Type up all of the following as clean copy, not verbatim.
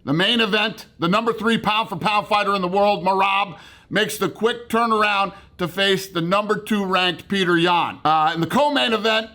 The main event, the number 3 pound-for-pound fighter in the world, Merab, makes the quick turnaround to face the number 2 ranked Petr Yan. In the co-main event,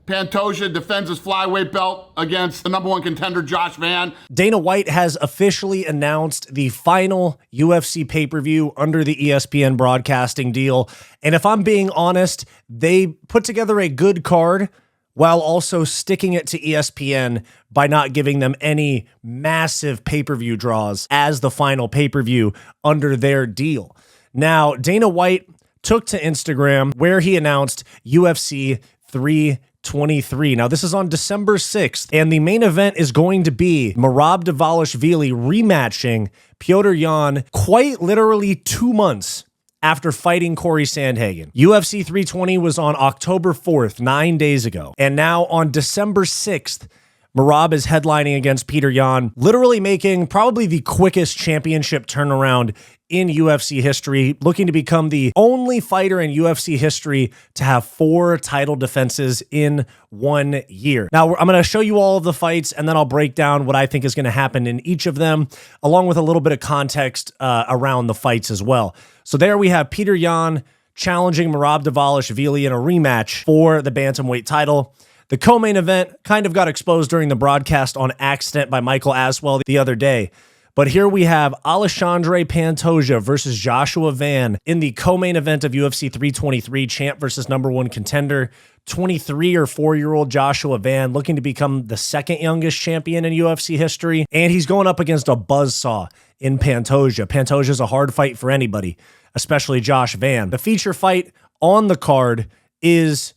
Pantoja defends his flyweight belt against the number 1 contender, Josh Van. Dana White has officially announced the final UFC pay-per-view under the ESPN broadcasting deal. And if I'm being honest, they put together a good card while also sticking it to ESPN by not giving them any massive pay-per-view draws as the final pay-per-view under their deal. Now, Dana White took to Instagram where he announced UFC 323. Now, this is on December 6th, and the main event is going to be Merab Dvalishvili rematching Petr Yan quite literally 2 months after fighting Corey Sandhagen. UFC 320 was on October 4th, 9 days ago. And now on December 6th, Merab is headlining against Petr Yan, literally making probably the quickest championship turnaround in UFC history, looking to become the only fighter in UFC history to have 4 title defenses in 1 year. Now, I'm going to show you all of the fights, and then I'll break down what I think is going to happen in each of them, along with a little bit of context around the fights as well. So there we have Petr Yan challenging Merab Dvalishvili in a rematch for the Bantamweight title. The co-main event kind of got exposed during the broadcast on accident by Michael Aswell the other day. But here we have Alexandre Pantoja versus Joshua Van in the co-main event of UFC 323, champ versus number 1 contender. 23 or 4-year-old Joshua Van looking to become the 2nd youngest champion in UFC history. And he's going up against a buzzsaw in Pantoja. Pantoja is a hard fight for anybody, especially Josh Van. The feature fight on the card is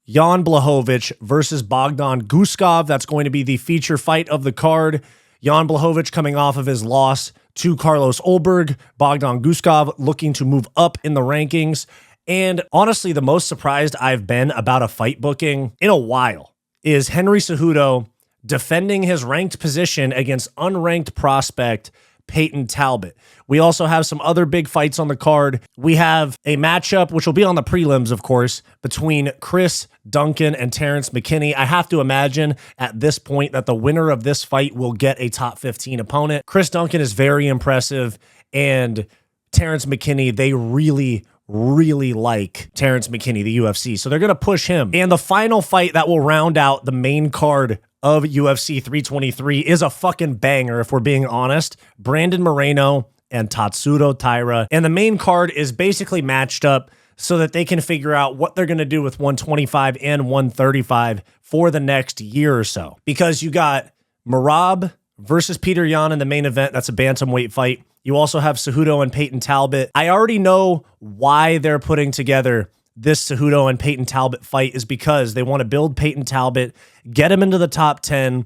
Jan Blachowicz versus Bogdan Guskov. That's going to be the feature fight of the card. Jan Blachowicz coming off of his loss to Carlos Ulberg. Bogdan Guskov looking to move up in the rankings. And honestly, the most surprised I've been about a fight booking in a while is Henry Cejudo defending his ranked position against unranked prospect Peyton Talbott. We also have some other big fights on the card. We have a matchup, which will be on the prelims, of course, between Chris Duncan and Terrence McKinney. I have to imagine at this point that the winner of this fight will get a top 15 opponent. Chris Duncan is very impressive, and Terrence McKinney, they really like Terrence McKinney, the UFC. So they're going to push him. And the final fight that will round out the main card of UFC 323 is a fucking banger, if we're being honest. Brandon Moreno and Tatsuro Taira. And the main card is basically matched up so that they can figure out what they're going to do with 125 and 135 for the next year or so. Because you got Merab versus Petr Yan in the main event. That's a bantamweight fight. You also have Cejudo and Peyton Talbott. I already know why they're putting together this Cejudo and Peyton Talbott fight is because they want to build Peyton Talbott, get him into the top 10,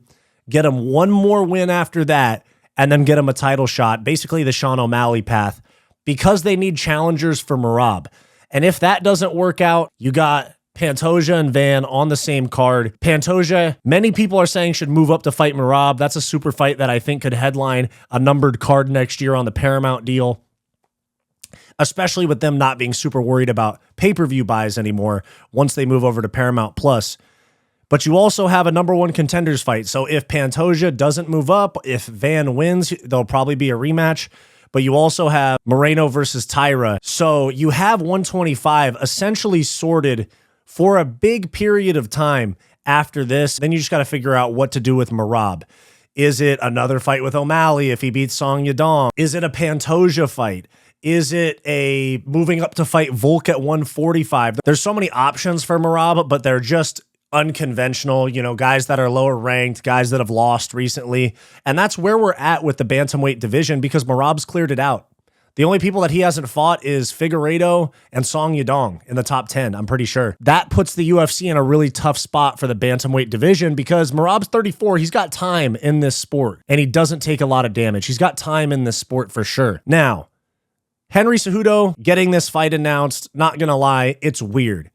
get him one more win after that, and then get him a title shot, basically the Sean O'Malley path, because they need challengers for Merab. And if that doesn't work out, you got Pantoja and Van on the same card. Pantoja, many people are saying should move up to fight Merab. That's a super fight that I think could headline a numbered card next year on the Paramount deal, especially with them not being super worried about pay-per-view buys anymore once they move over to Paramount Plus. But you also have a number 1 contenders fight. So if Pantoja doesn't move up, if Van wins, there'll probably be a rematch. But you also have Moreno versus Taira. So you have 125 essentially sorted for a big period of time after this. Then you just got to figure out what to do with Merab. Is it another fight with O'Malley if he beats Song Yadong? Is it a Pantoja fight? Is it a moving up to fight Volk at 145? There's so many options for Merab, but they're just unconventional, you know, guys that are lower ranked, guys that have lost recently. And that's where we're at with the bantamweight division because Merab's cleared it out. The only people that he hasn't fought is Figueiredo and Song Yadong in the top 10, I'm pretty sure. That puts the UFC in a really tough spot for the bantamweight division because Merab's 34. He's got time in this sport, and he doesn't take a lot of damage. He's got time in this sport for sure. Now, Henry Cejudo getting this fight announced, not going to lie, it's weird.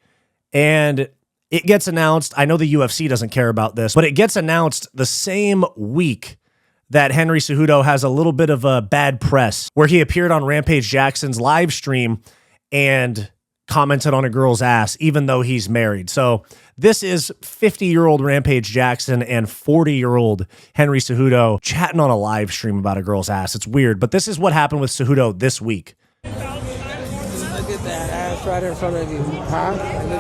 And it gets announced, I know the UFC doesn't care about this, but it gets announced the same week that Henry Cejudo has a little bit of a bad press where he appeared on Rampage Jackson's live stream and commented on a girl's ass, even though he's married. So this is 50-year-old Rampage Jackson and 40-year-old Henry Cejudo chatting on a live stream about a girl's ass. It's weird, but this is what happened with Cejudo this week. Look at that ass right in front of you. Huh?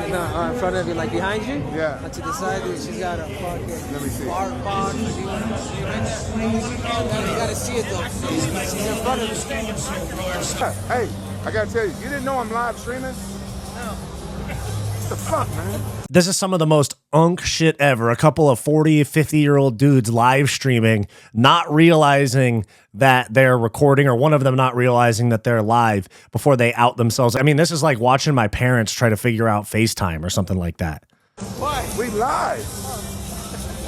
No, in front of you, like behind you? Yeah. To the side, she's got a fucking Let me see. bar box. You gotta see it though. She's in front of you. Hey, I gotta tell you, you didn't know I'm live streaming? No. What the fuck, man? This is some of the most unk shit ever. A couple of 40, 50-year-old dudes live streaming, not realizing that they're recording, or one of them not realizing that they're live before they out themselves. I mean, this is like watching my parents try to figure out FaceTime or something like that. Why? We live.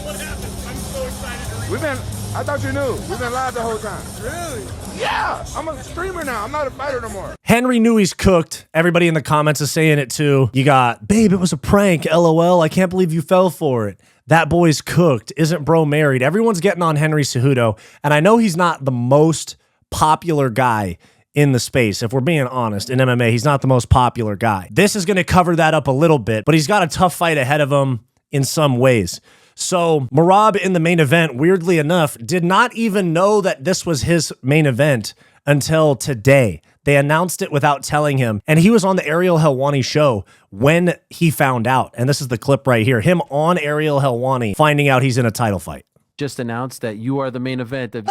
What happened? I'm so excited to read. I thought you knew. We've been live the whole time. Really? Yeah, I'm a streamer now. I'm not a fighter no more. Henry knew he's cooked. Everybody in the comments is saying it too. You got, babe, it was a prank, LOL. I can't believe you fell for it. That boy's cooked. Isn't bro married? Everyone's getting on Henry Cejudo, and I know he's not the most popular guy in the space. If we're being honest, in MMA, he's not the most popular guy. This is going to cover that up a little bit, but he's got a tough fight ahead of him in some ways. So Merab in the main event, weirdly enough, did not even know that this was his main event until today. They announced it without telling him. And he was on the Ariel Helwani show when he found out. And this is the clip right here. Him on Ariel Helwani finding out he's in a title fight. Just announced that you are the main event of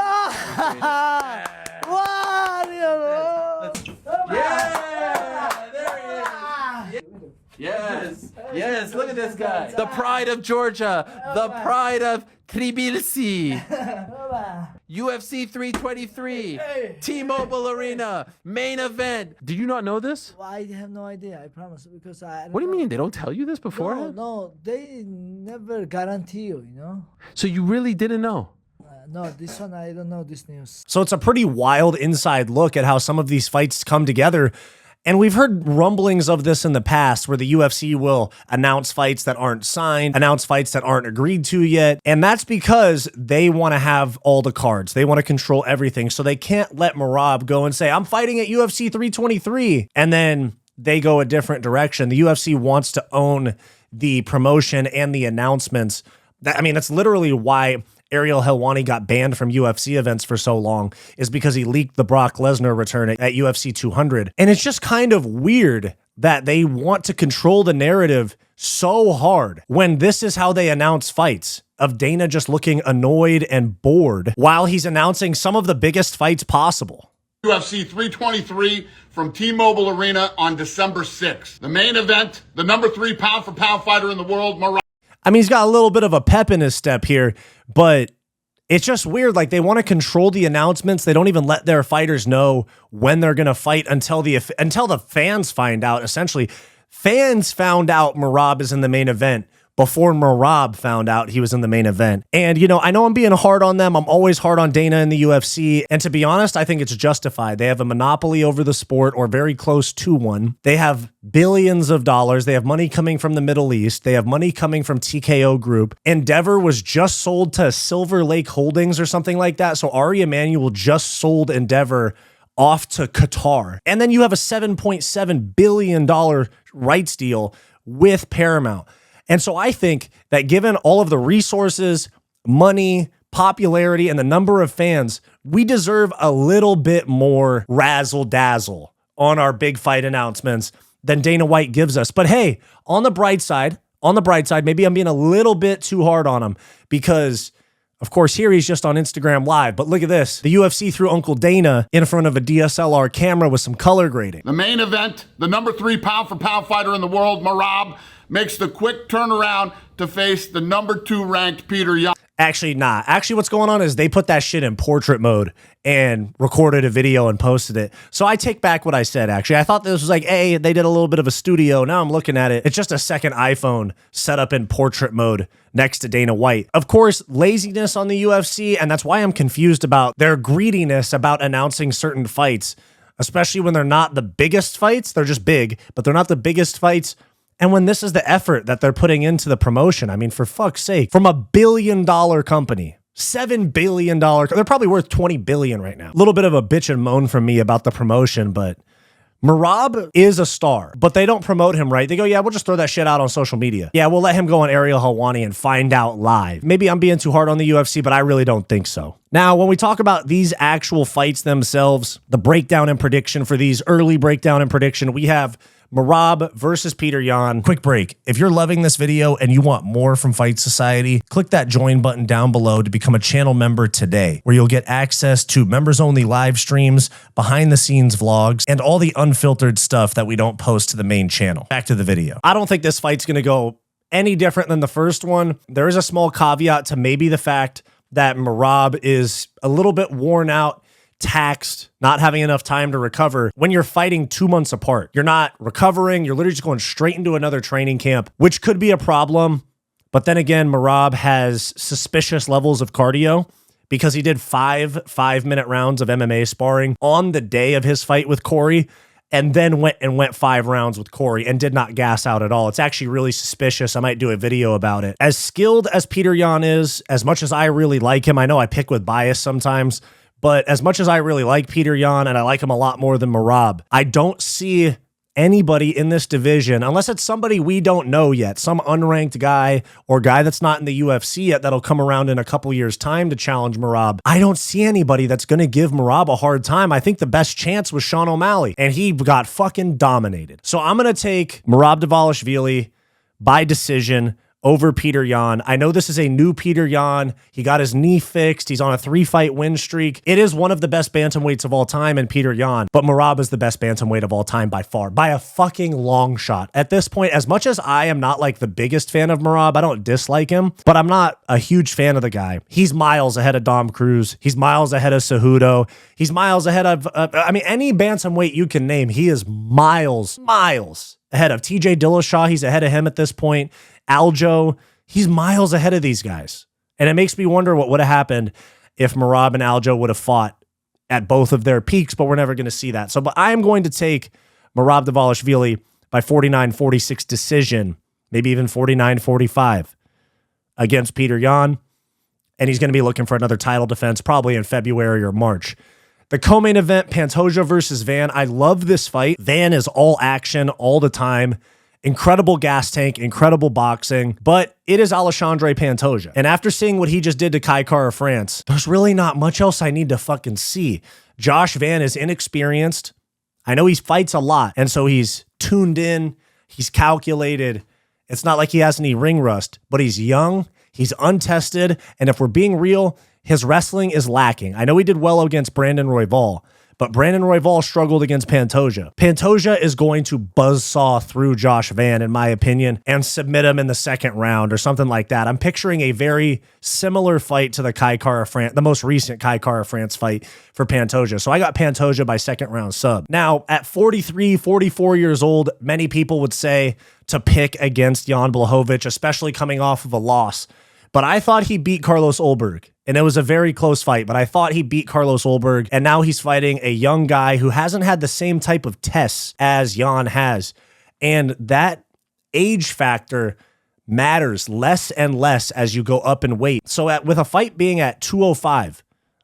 Yes, look at this guy. The pride of Georgia. The pride of Tbilisi. UFC 323. T-Mobile Arena. Main event. Did you not know this? Well, I have no idea, I promise, because I What do you know. mean? They don't tell you this beforehand? No, they never guarantee you, you know? So you really didn't know? No, this one, I don't know this news. So it's a pretty wild inside look at how some of these fights come together. And we've heard rumblings of this in the past where the UFC will announce fights that aren't signed, announce fights that aren't agreed to yet. And that's because they want to have all the cards. They want to control everything. So they can't let Merab go and say, I'm fighting at UFC 323. And then they go a different direction. The UFC wants to own the promotion and the announcements. I mean, that's literally why Ariel Helwani got banned from UFC events for so long, is because he leaked the Brock Lesnar return at UFC 200. And it's just kind of weird that they want to control the narrative so hard when this is how they announce fights, of Dana just looking annoyed and bored while he's announcing some of the biggest fights possible. UFC 323 from T-Mobile Arena on December 6th. The main event, the number 3 pound-for-pound fighter in the world, Merab. I mean, he's got a little bit of a pep in his step here, but it's just weird. Like, they want to control the announcements. They don't even let their fighters know when they're going to fight until the fans find out, essentially. Fans found out Merab is in the main event before Merab found out he was in the main event. And, you know I'm being hard on them. I'm always hard on Dana in the UFC. And to be honest, I think it's justified. They have a monopoly over the sport, or very close to one. They have billions of dollars. They have money coming from the Middle East. They have money coming from TKO Group. Endeavor was just sold to Silver Lake Holdings or something like that. So Ari Emanuel just sold Endeavor off to Qatar. And then you have a $7.7 billion rights deal with Paramount. And so I think that given all of the resources, money, popularity, and the number of fans, we deserve a little bit more razzle-dazzle on our big fight announcements than Dana White gives us. But hey, on the bright side, maybe I'm being a little bit too hard on him because, of course, here he's just on Instagram Live. But look at this. The UFC threw Uncle Dana in front of a DSLR camera with some color grading. The main event, the number 3 pound-for-pound fighter in the world, Merab, makes the quick turnaround to face the number 2 ranked Petr Yan. Actually, nah. Actually, what's going on is they put that shit in portrait mode and recorded a video and posted it. So I take back what I said, actually. I thought this was like, hey, they did a little bit of a studio. Now I'm looking at it. It's just a second iPhone set up in portrait mode next to Dana White. Of course, laziness on the UFC, and that's why I'm confused about their greediness about announcing certain fights, especially when they're not the biggest fights. They're just big, but they're not the biggest fights. And when this is the effort that they're putting into the promotion, I mean, for fuck's sake, from $1 billion company, $7 billion, they're probably worth $20 billion right now. A little bit of a bitch and moan from me about the promotion, but Merab is a star, but they don't promote him right. They go, yeah, we'll just throw that shit out on social media. Yeah, we'll let him go on Ariel Helwani and find out live. Maybe I'm being too hard on the UFC, but I really don't think so. Now, when we talk about these actual fights themselves, the breakdown and prediction for these, early breakdown and prediction, we have Merab versus Petr Yan. Quick break. If you're loving this video and you want more from Fight Society, click that join button down below to become a channel member today, where you'll get access to members-only live streams, behind-the-scenes vlogs, and all the unfiltered stuff that we don't post to the main channel. Back to the video. I don't think this fight's going to go any different than the first one. There is a small caveat to maybe the fact that Merab is a little bit worn out, taxed, not having enough time to recover. When you're fighting 2 months apart, you're not recovering. You're literally just going straight into another training camp, which could be a problem. But then again, Merab has suspicious levels of cardio because he did 5-minute rounds of MMA sparring on the day of his fight with Corey, and then went 5 rounds with Corey and did not gas out at all. It's actually really suspicious. I might do a video about it. As skilled as Petr Yan is, as much as I really like him, I know I pick with bias sometimes, but as much as I really like Petr Yan, and I like him a lot more than Merab, I don't see anybody in this division, unless it's somebody we don't know yet, some unranked guy or guy that's not in the UFC yet that'll come around in a couple years' time to challenge Merab. I don't see anybody that's going to give Merab a hard time. I think the best chance was Sean O'Malley, and he got fucking dominated. So I'm going to take Merab Dvalishvili by decision over Petr Yan. I know this is a new Petr Yan. He got his knee fixed. He's on a 3-fight win streak. It is one of the best bantamweights of all time in Petr Yan, but Merab is the best bantamweight of all time by far, by a fucking long shot. At this point, as much as I am not like the biggest fan of Merab, I don't dislike him, but I'm not a huge fan of the guy. He's miles ahead of Dom Cruz. He's miles ahead of Cejudo. He's miles ahead of, any bantamweight you can name, he is miles ahead of TJ Dillashaw. He's ahead of him at this point. Aljo, he's miles ahead of these guys. And it makes me wonder what would have happened if Merab and Aljo would have fought at both of their peaks, but we're never going to see that. So, but I'm going to take Merab Dvalishvili by 49-46 decision, maybe even 49-45 against Petr Yan. And he's going to be looking for another title defense probably in February or March. The co-main event, Pantoja versus Van. I love this fight. Van is all action all the time. Incredible gas tank, incredible boxing, but it is Alexandre Pantoja. And after seeing what he just did to Kai Kara France, there's really not much else I need to fucking see. Josh Van is inexperienced. I know he fights a lot, and so he's tuned in, he's calculated. It's not like he has any ring rust, but he's young, he's untested, and if we're being real, his wrestling is lacking. I know he did well against Brandon Royval, but Brandon Royval struggled against Pantoja. Pantoja is going to buzzsaw through Josh Van, in my opinion, and submit him in the second round or something like that. I'm picturing a very similar fight to the Kai Kara France, the most recent Kai Kara France fight for Pantoja. So I got Pantoja by second round sub. Now, at 43, 44 years old, many people would say to pick against Jan Blachowicz, especially coming off of a loss. But I thought he beat Carlos Ulberg, and it was a very close fight, but I thought he beat Carlos Ulberg, and now he's fighting a young guy who hasn't had the same type of tests as Jan has. And that age factor matters less and less as you go up in weight. So with a fight being at 205,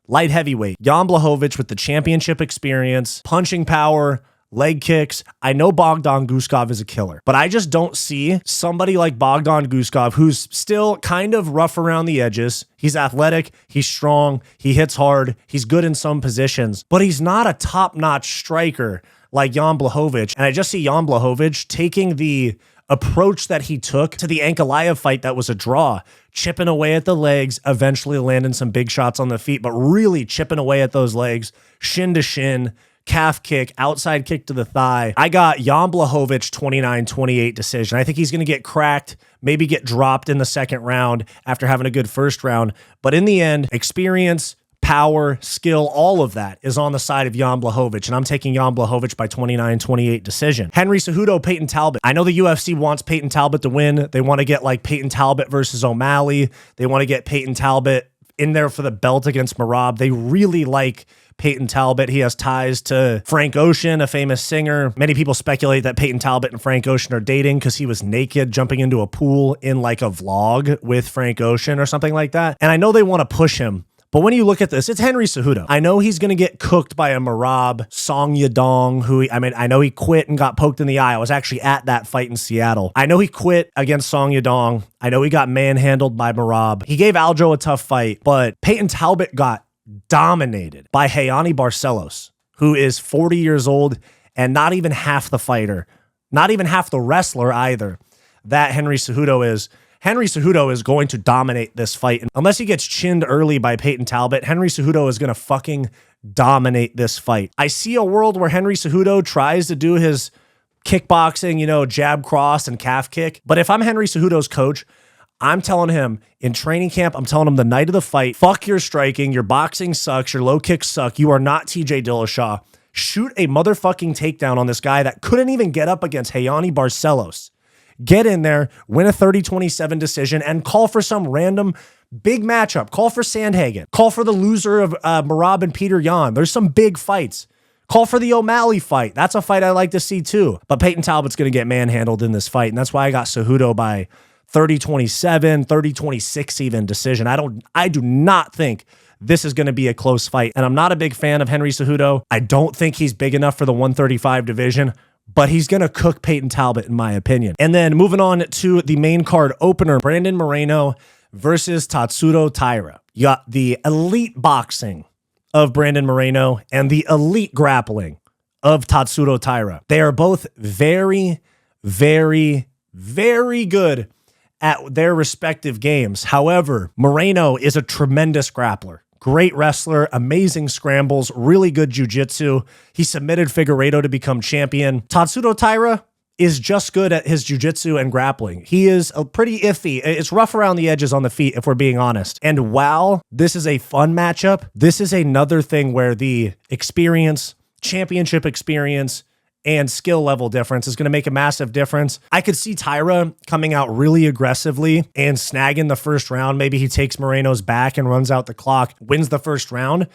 light heavyweight, Jan Blachowicz with the championship experience, punching power, leg kicks. I know Bogdan Guskov is a killer, but I just don't see somebody like Bogdan Guskov, who's still kind of rough around the edges. He's athletic, he's strong, he hits hard, he's good in some positions, but he's not a top-notch striker like Jan Blachowicz. And I just see Jan Blachowicz taking the approach that he took to the Ankalaev fight that was a draw, chipping away at the legs, eventually landing some big shots on the feet, but really chipping away at those legs, shin to shin, calf kick, outside kick to the thigh. I got Jan Blachowicz 29-28 decision. I think he's going to get cracked, maybe get dropped in the second round after having a good first round. But in the end, experience, power, skill, all of that is on the side of Jan Blachowicz, and I'm taking Jan Blachowicz by 29-28 decision. Henry Cejudo, Peyton Talbott. I know the UFC wants Peyton Talbott to win. They want to get like Peyton Talbott versus O'Malley. They want to get Peyton Talbott in there for the belt against Merab. They really like Peyton Talbott. He has ties to Frank Ocean, a famous singer. Many people speculate that Peyton Talbott and Frank Ocean are dating because he was naked jumping into a pool in like a vlog with Frank Ocean or something like that. And I know they want to push him, But when you look at this, it's Henry Cejudo. I know he's going to get cooked by a Merab, Song Yadong, who, I know he quit and got poked in the eye. I was actually at that fight in Seattle. I know he quit against Song Yadong. I know he got manhandled by Merab. He gave Aljo a tough fight, but Peyton Talbott got dominated by Hayani Barcelos, who is 40 years old and not even half the fighter, not even half the wrestler either, that Henry Cejudo is. Henry Cejudo is going to dominate this fight. And unless he gets chinned early by Peyton Talbott, Henry Cejudo is going to fucking dominate this fight. I see a world where Henry Cejudo tries to do his kickboxing, jab cross and calf kick. But if I'm Henry Cejudo's coach, I'm telling him in training camp, I'm telling him the night of the fight, fuck your striking, your boxing sucks, your low kicks suck, you are not TJ Dillashaw. Shoot a motherfucking takedown on this guy that couldn't even get up against Hayani Barcelos. Get in there, win a 30-27 decision, and call for some random big matchup. Call for Sandhagen. Call for the loser of Merab and Petr Yan. There's some big fights. Call for the O'Malley fight. That's a fight I like to see too. But Peyton Talbott's going to get manhandled in this fight, and that's why I got Cejudo by 30-27, 30-26 even decision. I do not think this is going to be a close fight, and I'm not a big fan of Henry Cejudo. I don't think he's big enough for the 135 division, but he's going to cook Peyton Talbott, in my opinion. And then moving on to the main card opener, Brandon Moreno versus Tatsuro Taira. You got the elite boxing of Brandon Moreno and the elite grappling of Tatsuro Taira. They are both very, very, very good at their respective games. However, Moreno is a tremendous grappler. Great wrestler, amazing scrambles, really good jiu-jitsu. He submitted Figueiredo to become champion. Tatsuro Taira is just good at his jiu-jitsu and grappling. He is pretty iffy. It's rough around the edges on the feet, if we're being honest. And while this is a fun matchup, this is another thing where the experience, championship experience, and skill level difference is going to make a massive difference. I could see Taira coming out really aggressively and snagging the first round. Maybe he takes Moreno's back and runs out the clock, wins the first round.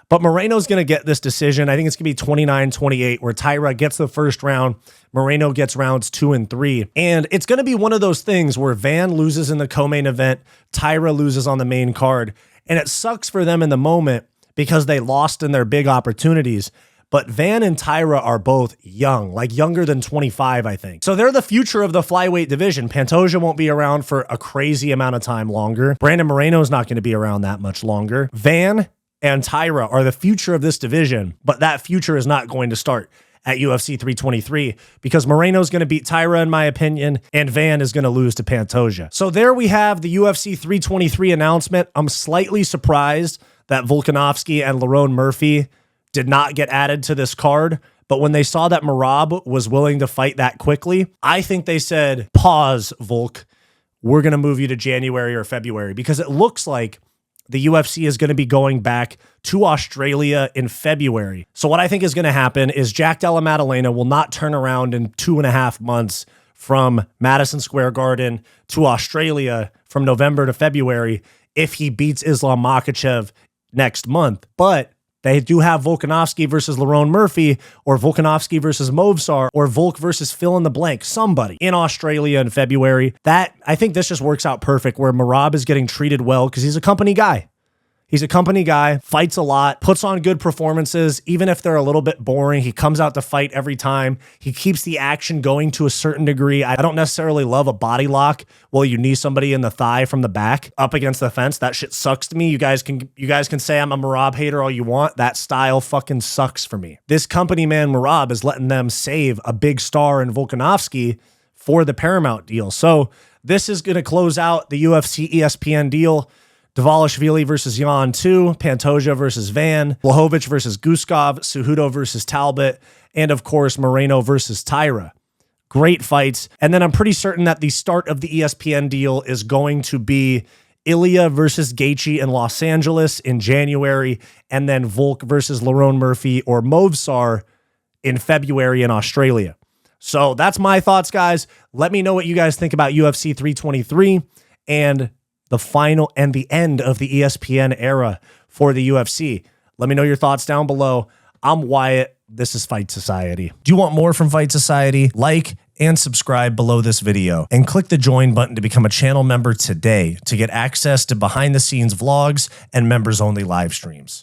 But Moreno's going to get this decision. I think it's going to be 29-28, where Taira gets the first round, Moreno gets rounds 2 and 3. And it's going to be one of those things where Van loses in the co-main event, Taira loses on the main card. And it sucks for them in the moment because they lost in their big opportunities. But Van and Taira are both young, like younger than 25, I think. So they're the future of the flyweight division. Pantoja won't be around for a crazy amount of time longer. Brandon Moreno's not going to be around that much longer. Van and Taira are the future of this division, but that future is not going to start at UFC 323 because Moreno's going to beat Taira, in my opinion, and Van is going to lose to Pantoja. So there we have the UFC 323 announcement. I'm slightly surprised that Volkanovski and Lerone Murphy did not get added to this card. But when they saw that Merab was willing to fight that quickly, I think they said, pause, Volk. We're going to move you to January or February, because it looks like the UFC is going to be going back to Australia in February. So what I think is going to happen is Jack Della Maddalena will not turn around in 2.5 months from Madison Square Garden to Australia from November to February if he beats Islam Makhachev next month. But they do have Volkanovski versus Lerone Murphy, or Volkanovski versus Movsar, or Volk versus fill in the blank, somebody in Australia in February. I think this just works out perfect, where Merab is getting treated well because he's a company guy. He's a company guy, fights a lot, puts on good performances, even if they're a little bit boring. He comes out to fight every time. He keeps the action going to a certain degree. I don't necessarily love a body lock while you knee somebody in the thigh from the back up against the fence. That shit sucks to me. You guys can say I'm a Merab hater all you want. That style fucking sucks for me. This company man Merab is letting them save a big star in Volkanovski for the Paramount deal. So this is going to close out the UFC ESPN deal. Dvalishvili versus Yan 2, Pantoja versus Van, Blachowicz versus Guskov, Cejudo versus Talbott, and of course, Moreno versus Taira. Great fights. And then I'm pretty certain that the start of the ESPN deal is going to be Ilya versus Gaethje in Los Angeles in January, and then Volk versus Lerone Murphy or Movsar in February in Australia. So that's my thoughts, guys. Let me know what you guys think about UFC 323 and the final and the end of the ESPN era for the UFC. Let me know your thoughts down below. I'm Wyatt. This is Fight Society. Do you want more from Fight Society? Like and subscribe below this video, and click the join button to become a channel member today to get access to behind the scenes vlogs and members only live streams.